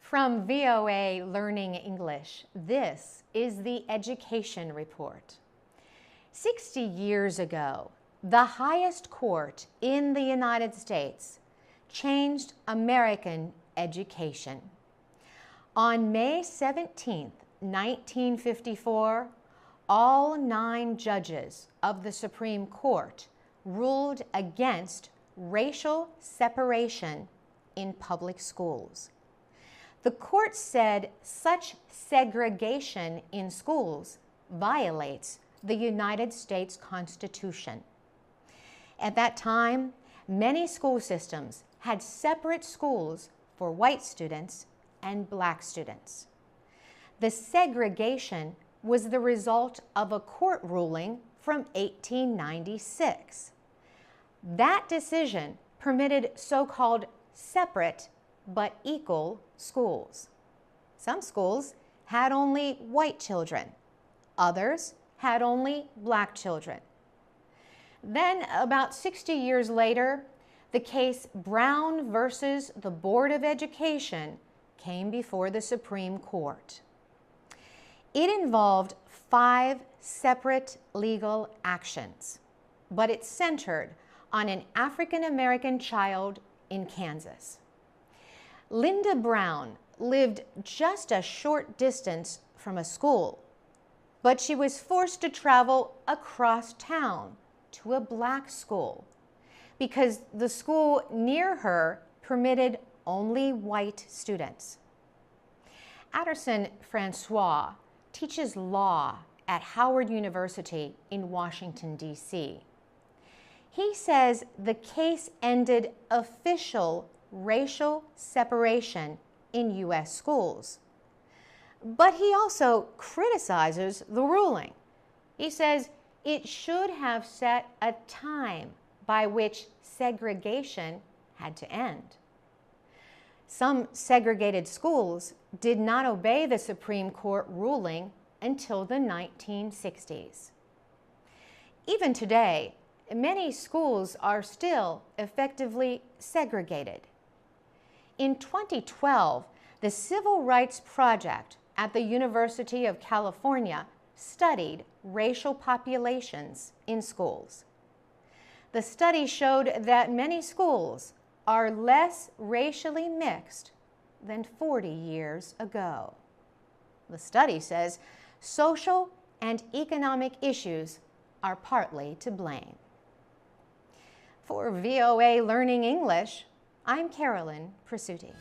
From VOA Learning English, this is the Education Report. 60 years ago, the highest court in the United States changed American education. On May 17, 1954, all 9 judges of the Supreme Court ruled against racial separation in public schools. The court said such segregation in schools violates the United States Constitution. At that time, many school systems had separate schools for white students and black students. The segregation was the result of a court ruling from 1896. That decision permitted so-called separate but equal schools. Some schools had only white children. Others had only black children. Then, about 60 years later, the case Brown versus the Board of Education came before the Supreme Court. It involved 5 separate legal actions, but it centered on an African-American child in Kansas. Linda Brown lived just a short distance from a school, but she was forced to travel across town to a black school because the school near her permitted only white students. Aderson Francois teaches law at Howard University in Washington, D.C. He says the case ended official racial separation in U.S. schools. But he also criticizes the ruling. He says it should have set a time by which segregation had to end. Some segregated schools did not obey the Supreme Court ruling until the 1960s. Even today, many schools are still effectively segregated. In 2012, the Civil Rights Project at the University of California studied racial populations in schools. The study showed that many schools are less racially mixed than 40 years ago. The study says social and economic issues are partly to blame. For VOA Learning English, I'm Carolyn Presutti.